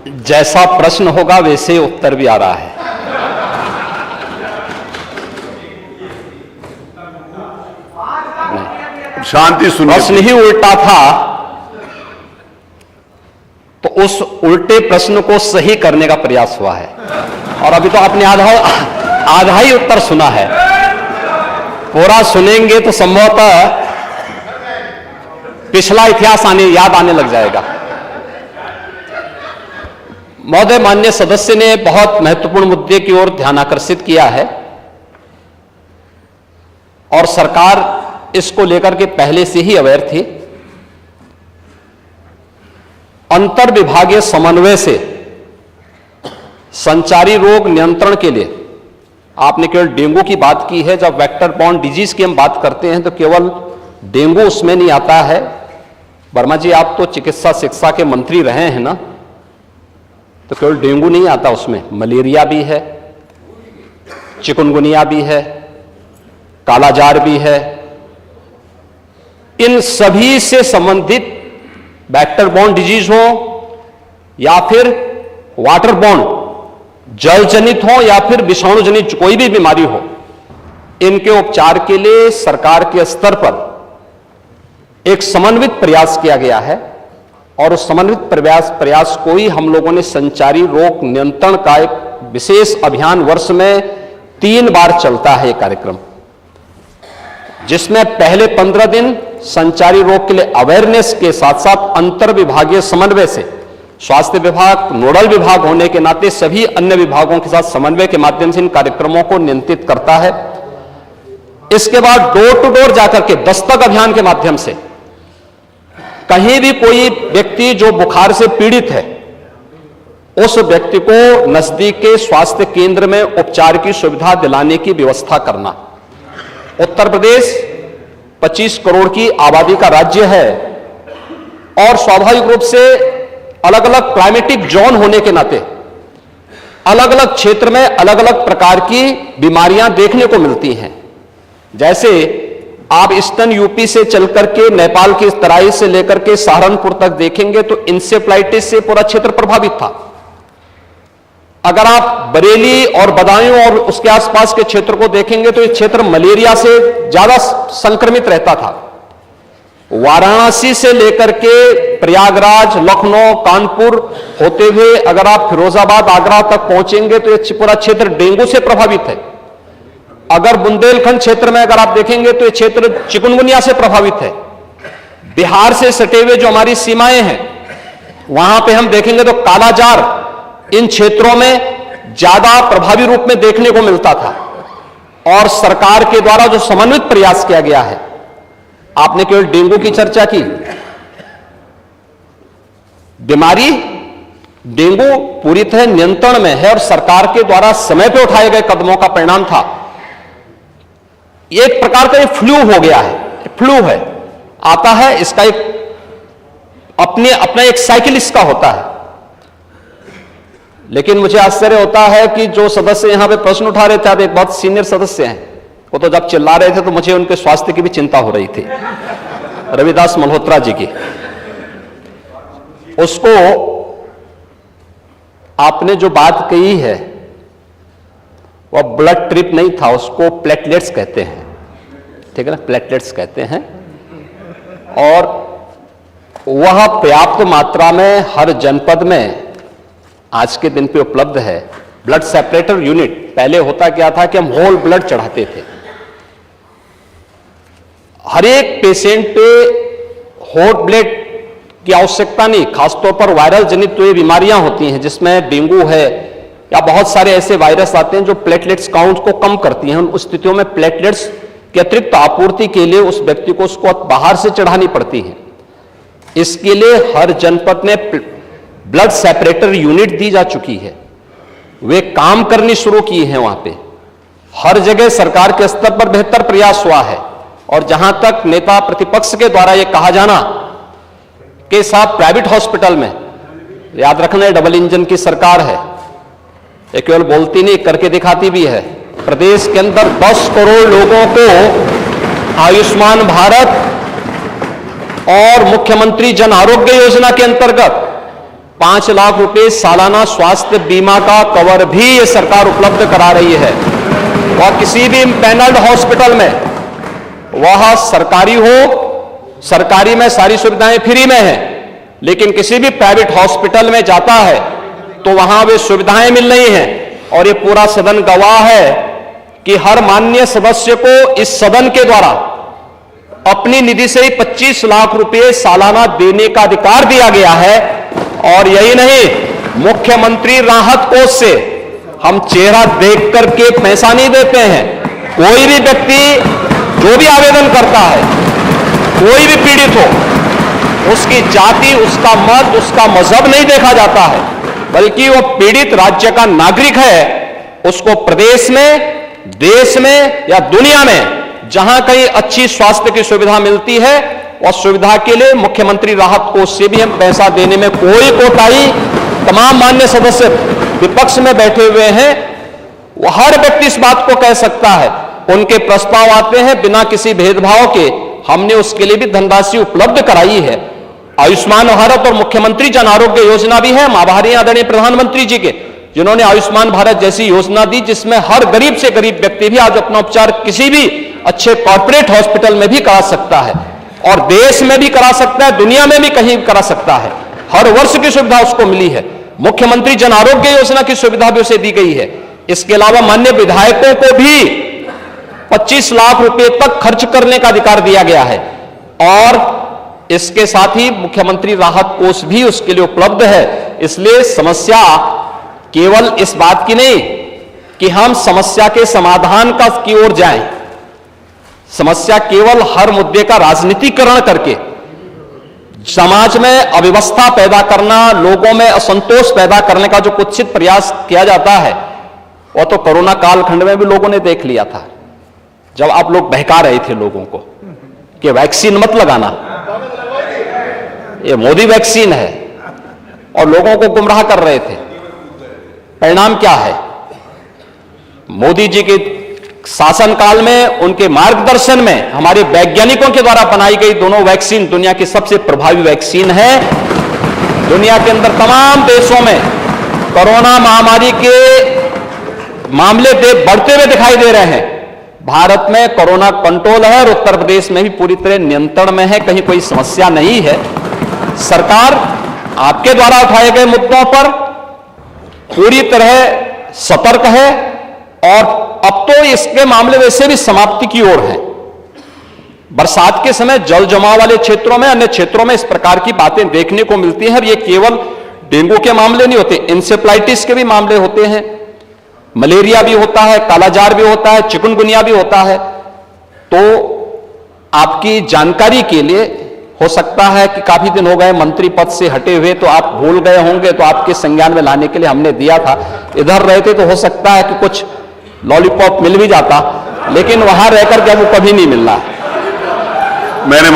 जैसा प्रश्न होगा वैसे ही उत्तर भी आ रहा है। शांति सुनिए। प्रश्न ही उल्टा था तो उस उल्टे प्रश्न को सही करने का प्रयास हुआ है। और अभी तो आपने आधा ही उत्तर सुना है। पूरा सुनेंगे तो संभवतः पिछला इतिहास याद आने लग जाएगा। महोदय, माननीय सदस्य ने बहुत महत्वपूर्ण मुद्दे की ओर ध्यान आकर्षित किया है और सरकार इसको लेकर के पहले से ही अवेयर थी। अंतर विभागीय समन्वय से संचारी रोग नियंत्रण के लिए आपने केवल डेंगू की बात की है। जब वेक्टर बॉर्न डिजीज की हम बात करते हैं तो केवल डेंगू उसमें नहीं आता है। वर्मा जी, आप तो चिकित्सा शिक्षा के मंत्री रहे हैं ना, तो केवल डेंगू नहीं आता उसमें, मलेरिया भी है, चिकुनगुनिया भी है, कालाजार भी है। इन सभी से संबंधित वेक्टर बॉर्न डिजीज हो या फिर वाटर बॉर्न जल जनित हो या फिर विषाणु जनित कोई भी बीमारी हो, इनके उपचार के लिए सरकार के स्तर पर एक समन्वित प्रयास किया गया है। और उस समन्वित प्रयास को ही हम लोगों ने संचारी रोग नियंत्रण का एक विशेष अभियान वर्ष में 3 बार चलता है ये कार्यक्रम, जिसमें पहले 15 दिन संचारी रोग के लिए अवेयरनेस के साथ साथ अंतर विभागीय समन्वय से स्वास्थ्य विभाग नोडल विभाग होने के नाते सभी अन्य विभागों के साथ समन्वय के माध्यम से इन कार्यक्रमों को नियंत्रित करता है। इसके बाद डोर टू डोर जाकर के दस्तक अभियान के माध्यम से कहीं भी कोई व्यक्ति जो बुखार से पीड़ित है, उस व्यक्ति को नजदीक के स्वास्थ्य केंद्र में उपचार की सुविधा दिलाने की व्यवस्था करना। उत्तर प्रदेश 25 करोड़ की आबादी का राज्य है और स्वाभाविक रूप से अलग अलग क्लाइमेटिक जोन होने के नाते अलग अलग क्षेत्र में अलग अलग प्रकार की बीमारियां देखने को मिलती हैं। जैसे आप ईस्टर्न यूपी से चलकर के नेपाल की तराई से लेकर के सहारनपुर तक देखेंगे तो इंसेफ्लाइटिस से पूरा क्षेत्र प्रभावित था। अगर आप बरेली और बदायूं और उसके आसपास के क्षेत्र को देखेंगे तो ये क्षेत्र मलेरिया से ज्यादा संक्रमित रहता था। वाराणसी से लेकर के प्रयागराज, लखनऊ, कानपुर होते हुए अगर आप फिरोजाबाद, आगरा तक पहुंचेंगे तो ये पूरा क्षेत्र डेंगू से प्रभावित है। अगर बुंदेलखंड क्षेत्र में अगर आप देखेंगे तो ये क्षेत्र चिकुनगुनिया से प्रभावित है। बिहार से सटे हुए जो हमारी सीमाएं हैं वहां पे हम देखेंगे तो कालाजार इन क्षेत्रों में ज्यादा प्रभावी रूप में देखने को मिलता था। और सरकार के द्वारा जो समन्वित प्रयास किया गया है, आपने केवल डेंगू की चर्चा की, बीमारी डेंगू पूरी तरह नियंत्रण में है और सरकार के द्वारा समय पर उठाए गए कदमों का परिणाम था। एक प्रकार का ये फ्लू हो गया है, फ्लू है, आता है, इसका एक अपना एक साइकिल इसका होता है। लेकिन मुझे आश्चर्य होता है कि जो सदस्य यहां पे प्रश्न उठा रहे थे, एक बहुत सीनियर सदस्य हैं, वो तो जब चिल्ला रहे थे तो मुझे उनके स्वास्थ्य की भी चिंता हो रही थी, रविदास मल्होत्रा जी की। उसको आपने जो बात कही है वह ब्लड ट्रिप नहीं था, उसको प्लेटलेट्स कहते हैं, ठीक है ना, प्लेटलेट्स कहते हैं। और वह पर्याप्त मात्रा में हर जनपद में आज के दिन पे उपलब्ध है। ब्लड सेपरेटर यूनिट, पहले होता क्या था कि हम होल ब्लड चढ़ाते थे। हर एक पेशेंट पे होल ब्लड की आवश्यकता नहीं, खासतौर पर वायरल जनित तो ये बीमारियां होती हैं जिसमें डेंगू है या बहुत सारे ऐसे वायरस आते हैं जो प्लेटलेट्स काउंट को कम करती हैं। उन स्थितियों में प्लेटलेट्स की अतिरिक्त आपूर्ति के लिए उस व्यक्ति को उसको बाहर से चढ़ानी पड़ती है। इसके लिए हर जनपद में ब्लड सेपरेटर यूनिट दी जा चुकी है, वे काम करनी शुरू की है। वहां पे हर जगह सरकार के स्तर पर बेहतर प्रयास हुआ है। और जहां तक नेता प्रतिपक्ष के द्वारा यह कहा जाना कि साहब प्राइवेट हॉस्पिटल में, याद रखना डबल इंजन की सरकार है, ये केवल बोलती नहीं करके दिखाती भी है। प्रदेश के अंदर 10 करोड़ लोगों को आयुष्मान भारत और मुख्यमंत्री जन आरोग्य योजना के अंतर्गत 5 लाख रुपए सालाना स्वास्थ्य बीमा का कवर भी ये सरकार उपलब्ध करा रही है। वह किसी भी पैनल्ड हॉस्पिटल में, वह सरकारी हो, सरकारी में सारी सुविधाएं फ्री में है, लेकिन किसी भी प्राइवेट हॉस्पिटल में जाता है तो वहां वे सुविधाएं मिल रही हैं। और ये पूरा सदन गवाह है कि हर माननीय सदस्य को इस सदन के द्वारा अपनी निधि से ही 25 लाख रुपए सालाना देने का अधिकार दिया गया है। और यही नहीं, मुख्यमंत्री राहत कोष से हम चेहरा देख करके पैसा नहीं देते हैं। कोई भी व्यक्ति जो भी आवेदन करता है, कोई भी पीड़ित हो, उसकी जाति, उसका मत, उसका मजहब नहीं देखा जाता है, बल्कि वो पीड़ित राज्य का नागरिक है। उसको प्रदेश में, देश में या दुनिया में जहां कहीं अच्छी स्वास्थ्य की सुविधा मिलती है, और सुविधा के लिए मुख्यमंत्री राहत कोष से भी हम पैसा देने में कोई कोताही, तमाम मान्य सदस्य विपक्ष में बैठे हुए हैं, वो हर व्यक्ति इस बात को कह सकता है। उनके प्रस्ताव आते हैं बिना किसी भेदभाव के, हमने उसके लिए भी धनराशि उपलब्ध कराई है। आयुष्मान भारत और मुख्यमंत्री जन आरोग्य योजना भी है। हम आभारी हैं आदरणीय प्रधानमंत्री जी के, जिन्होंने आयुष्मान भारत जैसी योजना दी, जिसमें हर गरीब से गरीब व्यक्ति भी आज अपना उपचार किसी भी अच्छे कॉर्पोरेट हॉस्पिटल में भी करा सकता है, और देश में भी करा सकता है, दुनिया में भी कहीं करा सकता है। हर वर्ष की सुविधा उसको मिली है। मुख्यमंत्री जन आरोग्य योजना की सुविधा भी उसे दी गई है। इसके अलावा माननीय विधायकों को भी 25 लाख रुपए तक खर्च करने का अधिकार दिया गया है, और इसके साथ ही मुख्यमंत्री राहत कोष भी उसके लिए उपलब्ध है। इसलिए समस्या केवल इस बात की नहीं कि हम समस्या के समाधान की ओर जाएं, समस्या केवल हर मुद्दे का राजनीतिकरण करके समाज में अव्यवस्था पैदा करना, लोगों में असंतोष पैदा करने का जो कुत्सित प्रयास किया जाता है, वो तो कोरोना कालखंड में भी लोगों ने देख लिया था, जब आप लोग बहका रहे थे लोगों को कि वैक्सीन मत लगाना, ये मोदी वैक्सीन है, और लोगों को गुमराह कर रहे थे। परिणाम क्या है? मोदी जी के शासनकाल में, उनके मार्गदर्शन में हमारे वैज्ञानिकों के द्वारा बनाई गई दोनों वैक्सीन दुनिया की सबसे प्रभावी वैक्सीन है। दुनिया के अंदर तमाम देशों में कोरोना महामारी के मामले बढ़ते हुए दिखाई दे रहे हैं। भारत में कोरोना कंट्रोल है, और उत्तर प्रदेश में भी पूरी तरह नियंत्रण में है, कहीं कोई समस्या नहीं है। सरकार आपके द्वारा उठाए गए मुद्दों पर पूरी तरह सतर्क है, और अब तो इसके मामले वैसे भी समाप्ति की ओर है। बरसात के समय जल जमाव वाले क्षेत्रों में, अन्य क्षेत्रों में इस प्रकार की बातें देखने को मिलती हैं। और ये केवल डेंगू के मामले नहीं होते, इंसेफ्लाइटिस के भी मामले होते हैं, मलेरिया भी होता है, कालाजार भी होता है, चिकनगुनिया भी होता है। तो आपकी जानकारी के लिए, हो सकता है कि काफी दिन हो गए मंत्री पद से हटे हुए, तो आप भूल गए होंगे, तो आपके संज्ञान में लाने के लिए हमने दिया था। इधर रहते तो हो सकता है कि कुछ लॉलीपॉप मिल भी जाता, लेकिन वहां रहकर के वो कभी नहीं मिलना। मैंने